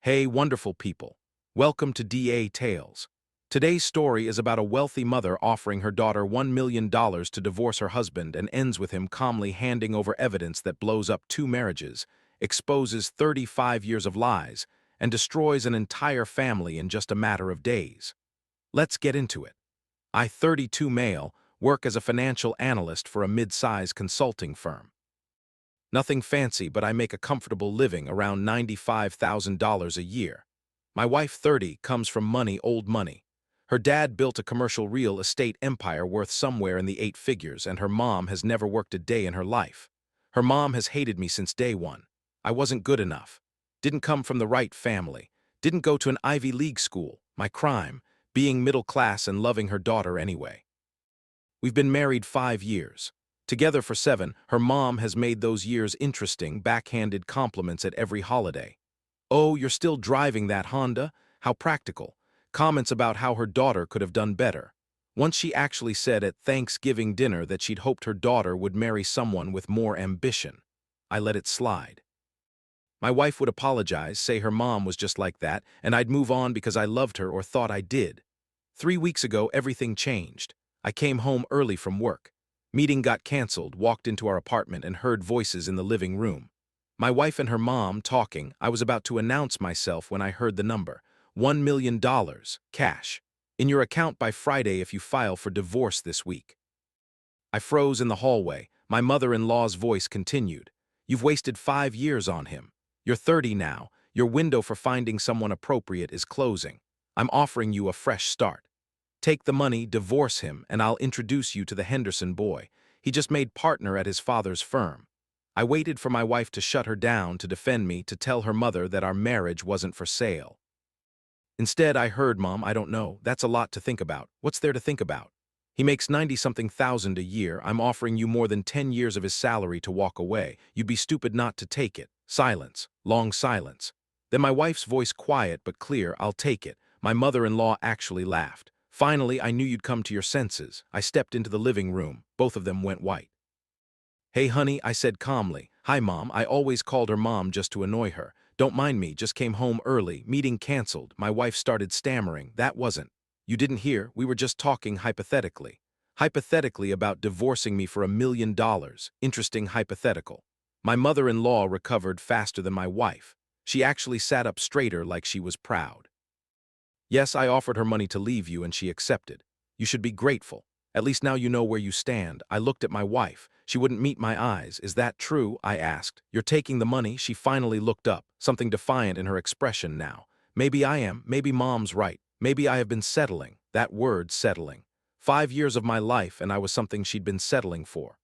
Hey, wonderful people. Welcome to DA Tales. Today's story is about a wealthy mother offering her daughter $1 million to divorce her husband and ends with him calmly handing over evidence that blows up 2 marriages, exposes 35 years of lies, and destroys an entire family in just a matter of days. Let's get into it. I, 32 male, work as a financial analyst for a mid-size consulting firm. Nothing fancy, but I make a comfortable living around $95,000 a year. My wife, 30, comes from old money. Her dad built a commercial real estate empire worth somewhere in the 8 figures, and her mom has never worked a day in her life. Her mom has hated me since day one. I wasn't good enough. Didn't come from the right family. Didn't go to an Ivy League school. My crime, being middle class and loving her daughter anyway. We've been married 5 years. Together for 7, her mom has made those years interesting, backhanded compliments at every holiday. "Oh, you're still driving that Honda? How practical." Comments about how her daughter could have done better. Once she actually said at Thanksgiving dinner that she'd hoped her daughter would marry someone with more ambition. I let it slide. My wife would apologize, say her mom was just like that, and I'd move on because I loved her or thought I did. 3 weeks ago, everything changed. I came home early from work. Meeting got canceled, walked into our apartment and heard voices in the living room. My wife and her mom talking. I was about to announce myself when I heard the number. $1 million, cash. In your account by Friday if you file for divorce this week. I froze in the hallway. My mother-in-law's voice continued. "You've wasted 5 years on him. You're 30 now. Your window for finding someone appropriate is closing. I'm offering you a fresh start. Take the money, divorce him, and I'll introduce you to the Henderson boy. He just made partner at his father's firm." I waited for my wife to shut her down, to defend me, to tell her mother that our marriage wasn't for sale. Instead, I heard, "Mom, I don't know. That's a lot to think about." What's there to think about? He makes 90-something thousand a year. I'm offering you more than 10 years of his salary to walk away. You'd be stupid not to take it. Silence. Long silence. Then my wife's voice, quiet but clear, "I'll take it." My mother-in-law actually laughed. "Finally, I knew you'd come to your senses." I stepped into the living room. Both of them went white. "Hey, honey," I said calmly. "Hi, Mom." I always called her Mom just to annoy her. "Don't mind me, just came home early. Meeting canceled." My wife started stammering. "That wasn't. You didn't hear. We were just talking hypothetically. Hypothetically about divorcing me for $1 million. Interesting hypothetical." My mother-in-law recovered faster than my wife. She actually sat up straighter like she was proud. "Yes, I offered her money to leave you and she accepted. You should be grateful. At least now you know where you stand." I looked at my wife. She wouldn't meet my eyes. "Is that true?" I asked. "You're taking the money?" She finally looked up, something defiant in her expression now. "Maybe I am. Maybe Mom's right. Maybe I have been settling." That word, settling. 5 years of my life and I was something she'd been settling for.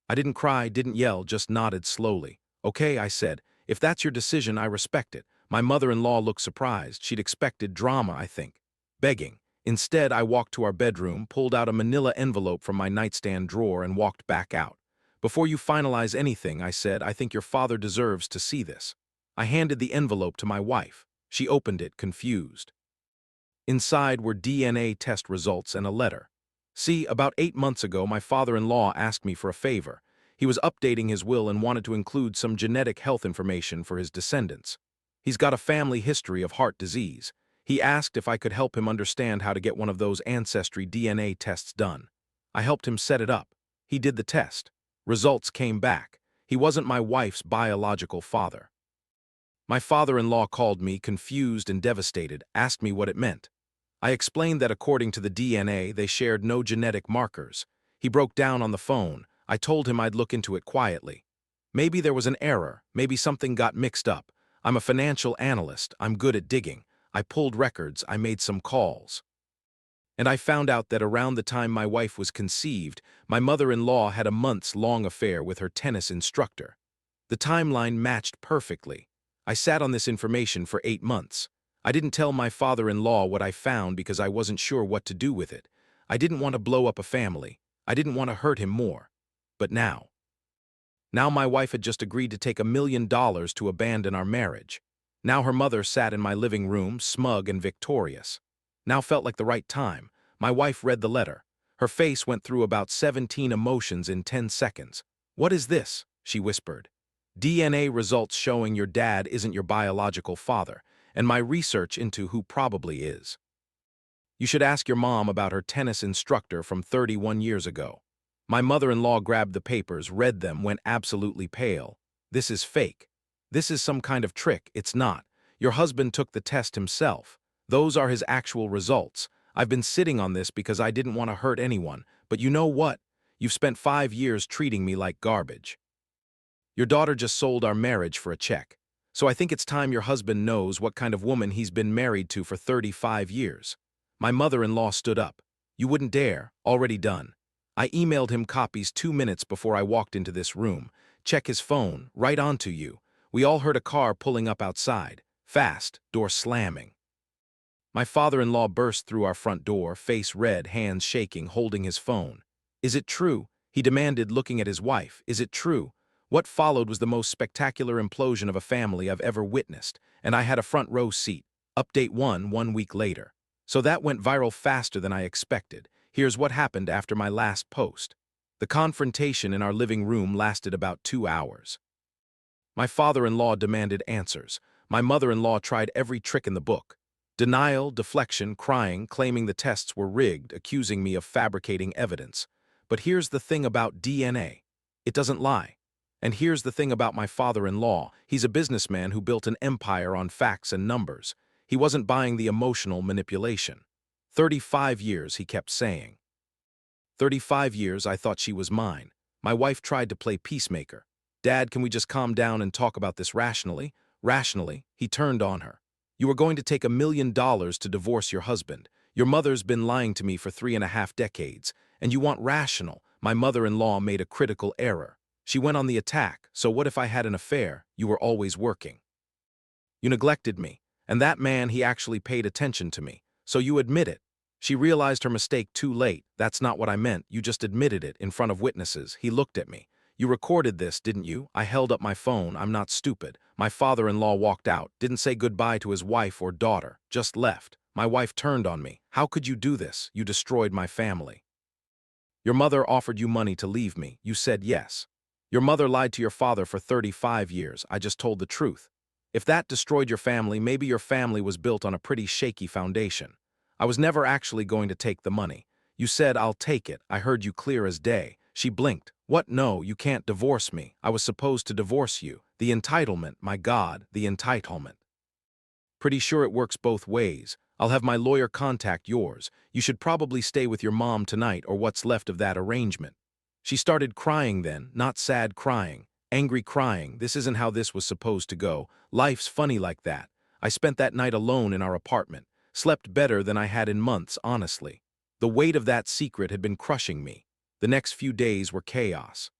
I didn't cry, didn't yell, just nodded slowly. "Okay," I said. "If that's your decision, I respect it." My mother-in-law looked surprised. She'd expected drama, I think. Begging. Instead, I walked to our bedroom, pulled out a manila envelope from my nightstand drawer and walked back out. "Before you finalize anything," I said, "I think your father deserves to see this." I handed the envelope to my wife. She opened it, confused. Inside were DNA test results and a letter. "See, about 8 months ago, my father-in-law asked me for a favor. He was updating his will and wanted to include some genetic health information for his descendants. He's got a family history of heart disease. He asked if I could help him understand how to get one of those ancestry DNA tests done. I helped him set it up. He did the test. Results came back. He wasn't my wife's biological father." My father-in-law called me, confused and devastated, asked me what it meant. I explained that according to the DNA, they shared no genetic markers. He broke down on the phone. I told him I'd look into it quietly. Maybe there was an error. Maybe something got mixed up. I'm a financial analyst. I'm good at digging. I pulled records. I made some calls. And I found out that around the time my wife was conceived, my mother-in-law had a months-long affair with her tennis instructor. The timeline matched perfectly. I sat on this information for 8 months. I didn't tell my father-in-law what I found because I wasn't sure what to do with it. I didn't want to blow up a family. I didn't want to hurt him more. But now my wife had just agreed to take $1 million to abandon our marriage. Now her mother sat in my living room, smug and victorious. Now felt like the right time. My wife read the letter. Her face went through about 17 emotions in 10 seconds. "What is this?" she whispered. DNA results showing your dad isn't your biological father, and my research into who probably is. You should ask your mom about her tennis instructor from 31 years ago. My mother-in-law grabbed the papers, read them, went absolutely pale. This is fake. This is some kind of trick. It's not. Your husband took the test himself. Those are his actual results. I've been sitting on this because I didn't want to hurt anyone, but you know what? You've spent 5 years treating me like garbage. Your daughter just sold our marriage for a check. So I think it's time your husband knows what kind of woman he's been married to for 35 years. My mother-in-law stood up. You wouldn't dare. Already done. I emailed him copies 2 minutes before I walked into this room. Check his phone, right onto you. We all heard a car pulling up outside. Fast, door slamming. My father-in-law burst through our front door, face red, hands shaking, holding his phone. Is it true? He demanded, looking at his wife. Is it true? What followed was the most spectacular implosion of a family I've ever witnessed, and I had a front row seat. Update 1 week later. So that went viral faster than I expected. Here's what happened after my last post. The confrontation in our living room lasted about 2 hours. My father-in-law demanded answers. My mother-in-law tried every trick in the book. Denial, deflection, crying, claiming the tests were rigged, accusing me of fabricating evidence. But here's the thing about DNA. It doesn't lie. And here's the thing about my father-in-law. He's a businessman who built an empire on facts and numbers. He wasn't buying the emotional manipulation. 35 years, he kept saying. 35 years, I thought she was mine. My wife tried to play peacemaker. Dad, can we just calm down and talk about this rationally? Rationally, he turned on her. You are going to take $1 million to divorce your husband. Your mother's been lying to me for 3.5 decades, and you want rational. My mother-in-law made a critical error. She went on the attack, so what if I had an affair? You were always working. You neglected me. And that man, he actually paid attention to me. So you admit it. She realized her mistake too late. That's not what I meant. You just admitted it in front of witnesses. He looked at me. You recorded this, didn't you? I held up my phone. I'm not stupid. My father-in-law walked out, didn't say goodbye to his wife or daughter, just left. My wife turned on me. How could you do this? You destroyed my family. Your mother offered you money to leave me. You said yes. Your mother lied to your father for 35 years. I just told the truth. If that destroyed your family, maybe your family was built on a pretty shaky foundation. I was never actually going to take the money. You said, I'll take it. I heard you clear as day. She blinked. What? No, you can't divorce me. I was supposed to divorce you. The entitlement, my God, the entitlement. Pretty sure it works both ways. I'll have my lawyer contact yours. You should probably stay with your mom tonight or what's left of that arrangement. She started crying then, not sad crying. Angry crying. This isn't how this was supposed to go. Life's funny like that. I spent that night alone in our apartment. Slept better than I had in months, honestly. The weight of that secret had been crushing me. The next few days were chaos.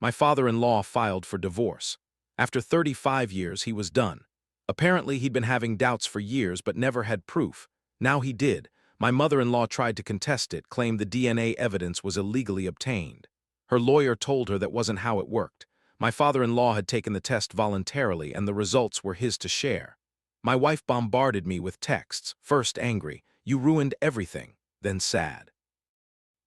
My father-in-law filed for divorce. After 35 years, he was done. Apparently, he'd been having doubts for years but never had proof. Now he did. My mother-in-law tried to contest it, claimed the DNA evidence was illegally obtained. Her lawyer told her that wasn't how it worked. My father-in-law had taken the test voluntarily and the results were his to share. My wife bombarded me with texts, first angry, you ruined everything, then sad.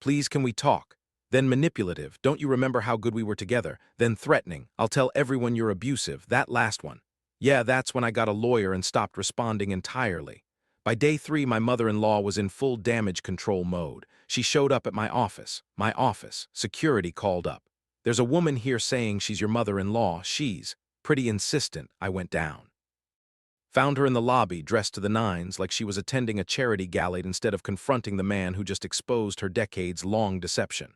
Please, can we talk? Then manipulative, don't you remember how good we were together? Then threatening, I'll tell everyone you're abusive, that last one. Yeah, that's when I got a lawyer and stopped responding entirely. By day 3, my mother-in-law was in full damage control mode. She showed up at my office. Security called up. There's a woman here saying she's your mother-in-law. She's pretty insistent. I went down. Found her in the lobby, dressed to the nines, like she was attending a charity gala instead of confronting the man who just exposed her decades-long deception.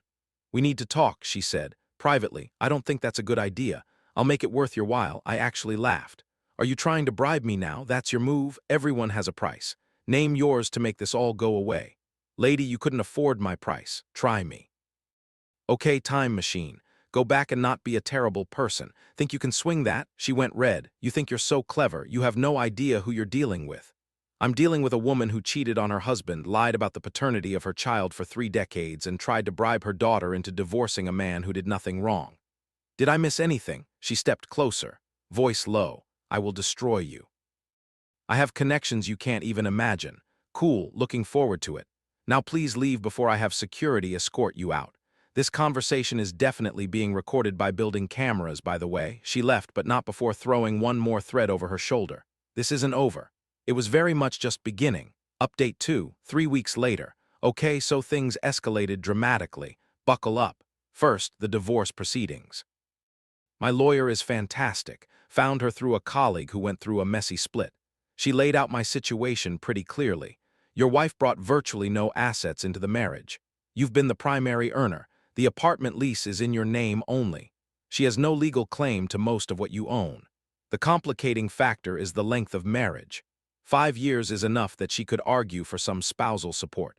We need to talk, she said, privately. I don't think that's a good idea. I'll make it worth your while. I actually laughed. Are you trying to bribe me now? That's your move? Everyone has a price. Name yours to make this all go away. Lady, you couldn't afford my price. Try me. Okay, time machine. Go back and not be a terrible person. Think you can swing that? She went red. You think you're so clever. You have no idea who you're dealing with. I'm dealing with a woman who cheated on her husband, lied about the paternity of her child for 3 decades, and tried to bribe her daughter into divorcing a man who did nothing wrong. Did I miss anything? She stepped closer, voice low. I will destroy you. I have connections you can't even imagine. Cool, looking forward to it. Now please leave before I have security escort you out. This conversation is definitely being recorded by building cameras, by the way. She left, but not before throwing one more thread over her shoulder. This isn't over. It was very much just beginning. Update 2, 3 weeks later. Okay, so things escalated dramatically. Buckle up. First, the divorce proceedings. My lawyer is fantastic. Found her through a colleague who went through a messy split. She laid out my situation pretty clearly. Your wife brought virtually no assets into the marriage. You've been the primary earner. The apartment lease is in your name only. She has no legal claim to most of what you own. The complicating factor is the length of marriage. 5 years is enough that she could argue for some spousal support.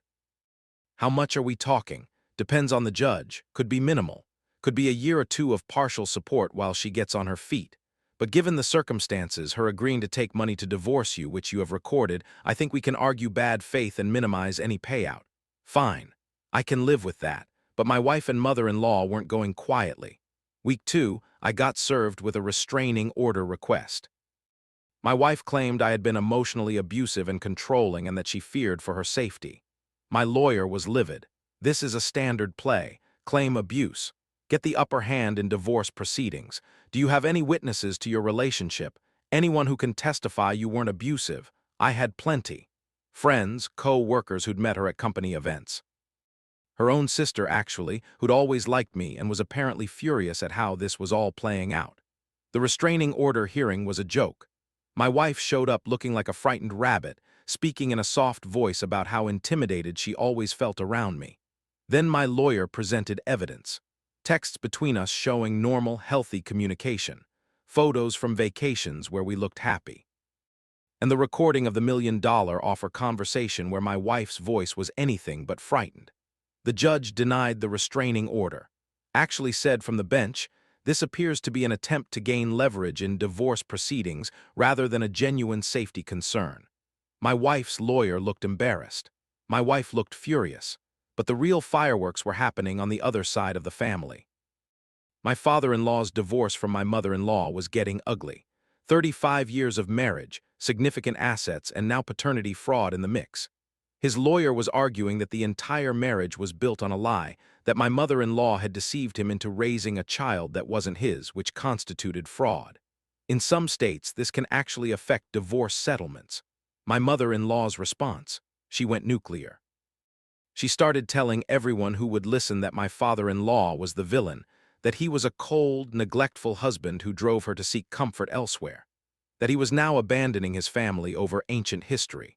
How much are we talking? Depends on the judge. Could be minimal. Could be a year or two of partial support while she gets on her feet. But given the circumstances, her agreeing to take money to divorce you, which you have recorded, I think we can argue bad faith and minimize any payout. Fine. I can live with that. But my wife and mother-in-law weren't going quietly. Week 2, I got served with a restraining order request. My wife claimed I had been emotionally abusive and controlling and that she feared for her safety. My lawyer was livid. This is a standard play. Claim abuse. Get the upper hand in divorce proceedings. Do you have any witnesses to your relationship? Anyone who can testify you weren't abusive? I had plenty. Friends, co-workers who'd met her at company events. Her own sister, actually, who'd always liked me and was apparently furious at how this was all playing out. The restraining order hearing was a joke. My wife showed up looking like a frightened rabbit, speaking in a soft voice about how intimidated she always felt around me. Then my lawyer presented evidence. Texts between us showing normal, healthy communication. Photos from vacations where we looked happy. And the recording of the $1 million offer conversation where my wife's voice was anything but frightened. The judge denied the restraining order. Actually said from the bench, this appears to be an attempt to gain leverage in divorce proceedings rather than a genuine safety concern. My wife's lawyer looked embarrassed. My wife looked furious. But the real fireworks were happening on the other side of the family. My father-in-law's divorce from my mother-in-law was getting ugly. 35 years of marriage, significant assets, and now paternity fraud in the mix. His lawyer was arguing that the entire marriage was built on a lie, that my mother-in-law had deceived him into raising a child that wasn't his, which constituted fraud. In some states, this can actually affect divorce settlements. My mother-in-law's response: she went nuclear. She started telling everyone who would listen that my father-in-law was the villain, that he was a cold, neglectful husband who drove her to seek comfort elsewhere, that he was now abandoning his family over ancient history.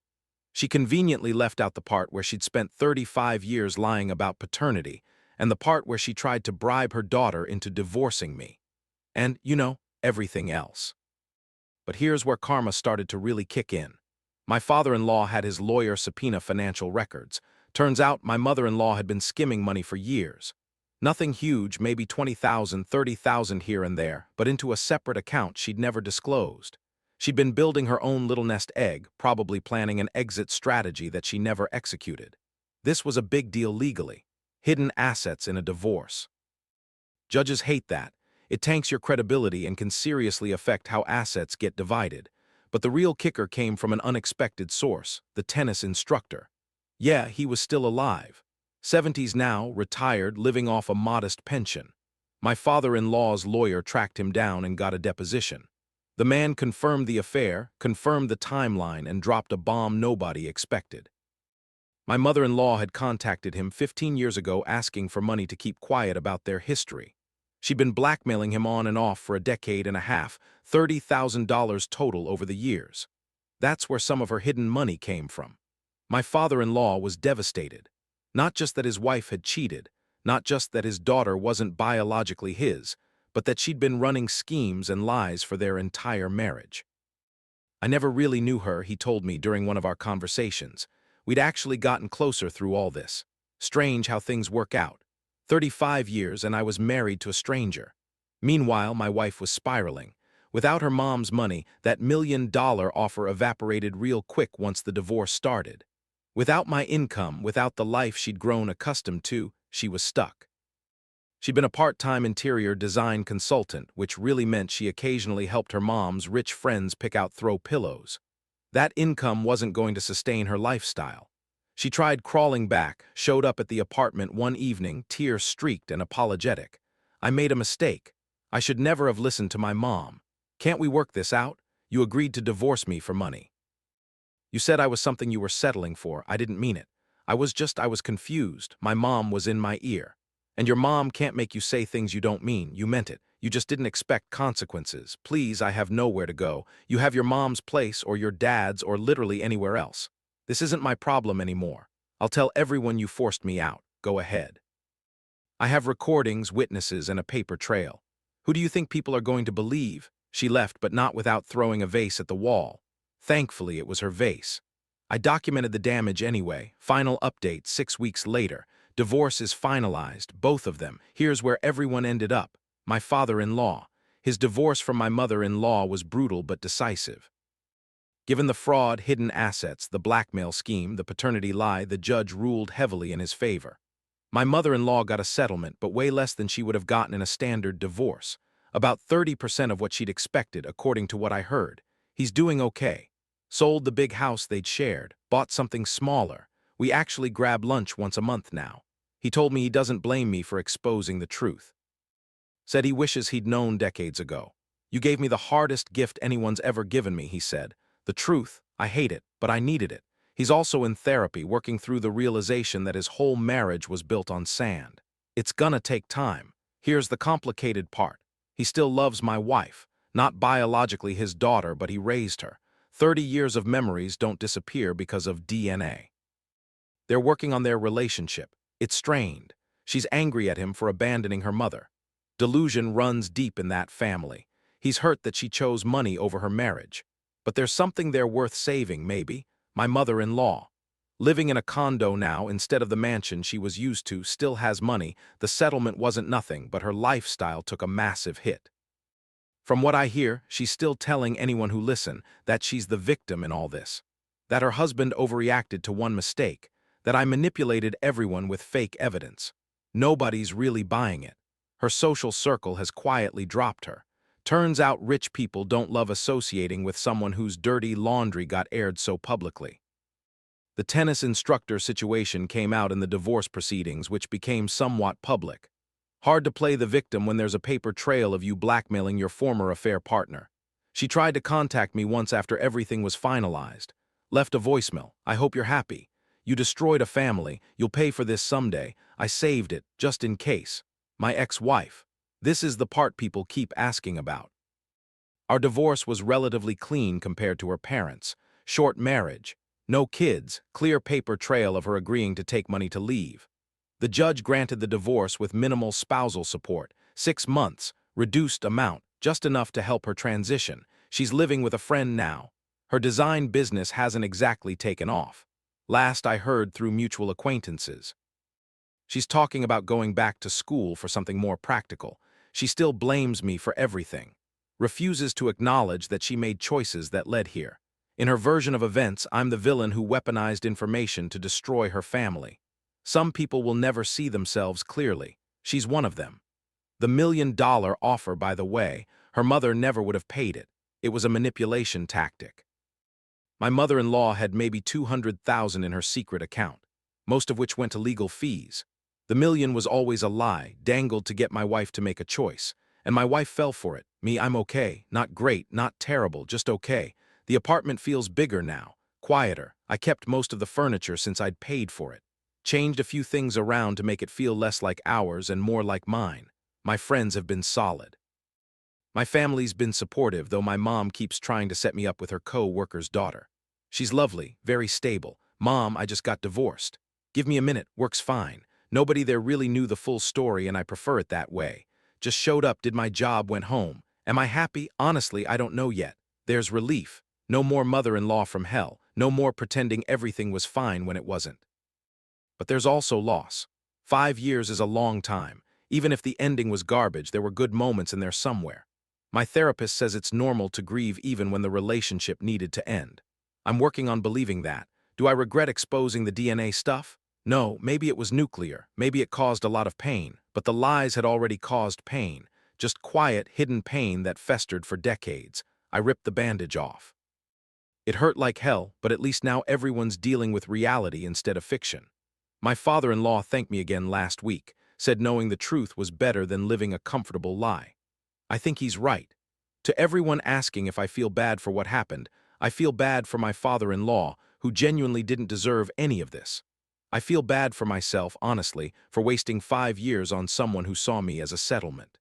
She conveniently left out the part where she'd spent 35 years lying about paternity, and the part where she tried to bribe her daughter into divorcing me. And, everything else. But here's where karma started to really kick in. My father-in-law had his lawyer subpoena financial records. Turns out my mother-in-law had been skimming money for years. Nothing huge, maybe $20,000, $30,000 here and there, but into a separate account she'd never disclosed. She'd been building her own little nest egg, probably planning an exit strategy that she never executed. This was a big deal legally. Hidden assets in a divorce. Judges hate that. It tanks your credibility and can seriously affect how assets get divided. But the real kicker came from an unexpected source, the tennis instructor. Yeah, he was still alive. 70s now, retired, living off a modest pension. My father-in-law's lawyer tracked him down and got a deposition. The man confirmed the affair, confirmed the timeline, and dropped a bomb nobody expected. My mother-in-law had contacted him 15 years ago asking for money to keep quiet about their history. She'd been blackmailing him on and off for a decade and a half, $30,000 total over the years. That's where some of her hidden money came from. My father-in-law was devastated. Not just that his wife had cheated, not just that his daughter wasn't biologically his, but that she'd been running schemes and lies for their entire marriage. I never really knew her, he told me during one of our conversations. We'd actually gotten closer through all this. Strange how things work out. 35 years and I was married to a stranger. Meanwhile, my wife was spiraling. Without her mom's money, that $1 million offer evaporated real quick once the divorce started. Without my income, without the life she'd grown accustomed to, she was stuck. She'd been a part-time interior design consultant, which really meant she occasionally helped her mom's rich friends pick out throw pillows. That income wasn't going to sustain her lifestyle. She tried crawling back, showed up at the apartment one evening, tear-streaked and apologetic. I made a mistake. I should never have listened to my mom. Can't we work this out? You agreed to divorce me for money. You said I was something you were settling for. I didn't mean it. I was confused. My mom was in my ear. And your mom can't make you say things you don't mean. You meant it. You just didn't expect consequences. Please, I have nowhere to go. You have your mom's place or your dad's or literally anywhere else. This isn't my problem anymore. I'll tell everyone you forced me out. Go ahead. I have recordings, witnesses, and a paper trail. Who do you think people are going to believe? She left, but not without throwing a vase at the wall. Thankfully, it was her vase. I documented the damage anyway. Final update 6 weeks later. Divorce is finalized, both of them. Here's where everyone ended up. My father-in-law. His divorce from my mother-in-law was brutal but decisive. Given the fraud, hidden assets, the blackmail scheme, the paternity lie, the judge ruled heavily in his favor. My mother-in-law got a settlement, but way less than she would have gotten in a standard divorce. About 30% of what she'd expected, according to what I heard. He's doing okay. Sold the big house they'd shared, bought something smaller. We actually grab lunch once a month now. He told me he doesn't blame me for exposing the truth. Said he wishes he'd known decades ago. You gave me the hardest gift anyone's ever given me, he said. The truth, I hate it, but I needed it. He's also in therapy, working through the realization that his whole marriage was built on sand. It's gonna take time. Here's the complicated part. He still loves my wife. Not biologically his daughter, but he raised her. 30 years of memories don't disappear because of DNA. They're working on their relationship. It's strained. She's angry at him for abandoning her mother. Delusion runs deep in that family. He's hurt that she chose money over her marriage. But there's something there worth saving, maybe. My mother-in-law. Living in a condo now instead of the mansion she was used to, still has money. The settlement wasn't nothing, but her lifestyle took a massive hit. From what I hear, she's still telling anyone who listen that she's the victim in all this. That her husband overreacted to one mistake. That I manipulated everyone with fake evidence. Nobody's really buying it. Her social circle has quietly dropped her. Turns out rich people don't love associating with someone whose dirty laundry got aired so publicly. The tennis instructor situation came out in the divorce proceedings, which became somewhat public. Hard to play the victim when there's a paper trail of you blackmailing your former affair partner. She tried to contact me once after everything was finalized. Left a voicemail. I hope you're happy. You destroyed a family. You'll pay for this someday. I saved it, just in case. My ex-wife. This is the part people keep asking about. Our divorce was relatively clean compared to her parents. Short marriage. No kids. Clear paper trail of her agreeing to take money to leave. The judge granted the divorce with minimal spousal support. 6 months. Reduced amount. Just enough to help her transition. She's living with a friend now. Her design business hasn't exactly taken off. Last I heard through mutual acquaintances. She's talking about going back to school for something more practical. She still blames me for everything. Refuses to acknowledge that she made choices that led here. In her version of events, I'm the villain who weaponized information to destroy her family. Some people will never see themselves clearly. She's one of them. The $1 million offer, by the way, her mother never would have paid it. It was a manipulation tactic. My mother-in-law had maybe $200,000 in her secret account, most of which went to legal fees. The $1 million was always a lie, dangled to get my wife to make a choice. And my wife fell for it. Me, I'm okay. Not great, not terrible, just okay. The apartment feels bigger now, quieter. I kept most of the furniture since I'd paid for it. Changed a few things around to make it feel less like ours and more like mine. My friends have been solid. My family's been supportive, though my mom keeps trying to set me up with her co-worker's daughter. She's lovely, very stable. Mom, I just got divorced. Give me a minute, works fine. Nobody there really knew the full story and I prefer it that way. Just showed up, did my job, went home. Am I happy? Honestly, I don't know yet. There's relief. No more mother-in-law from hell. No more pretending everything was fine when it wasn't. But there's also loss. 5 years is a long time. Even if the ending was garbage, there were good moments in there somewhere. My therapist says it's normal to grieve even when the relationship needed to end. I'm working on believing that. Do I regret exposing the DNA stuff? No, maybe it was nuclear. Maybe it caused a lot of pain. But the lies had already caused pain. Just quiet, hidden pain that festered for decades. I ripped the bandage off. It hurt like hell, but at least now everyone's dealing with reality instead of fiction. My father-in-law thanked me again last week, said knowing the truth was better than living a comfortable lie. I think he's right. To everyone asking if I feel bad for what happened, I feel bad for my father-in-law, who genuinely didn't deserve any of this. I feel bad for myself, honestly, for wasting 5 years on someone who saw me as a settlement.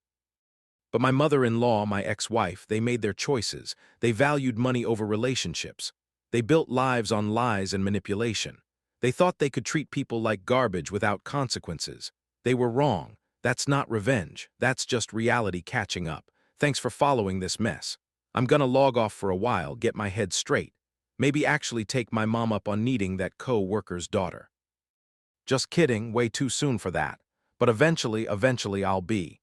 But my mother-in-law, my ex-wife, they made their choices. They valued money over relationships. They built lives on lies and manipulation. They thought they could treat people like garbage without consequences. They were wrong. That's not revenge. That's just reality catching up. Thanks for following this mess. I'm gonna log off for a while, get my head straight. Maybe actually take my mom up on needing that co-worker's daughter. Just kidding, way too soon for that. But eventually I'll be.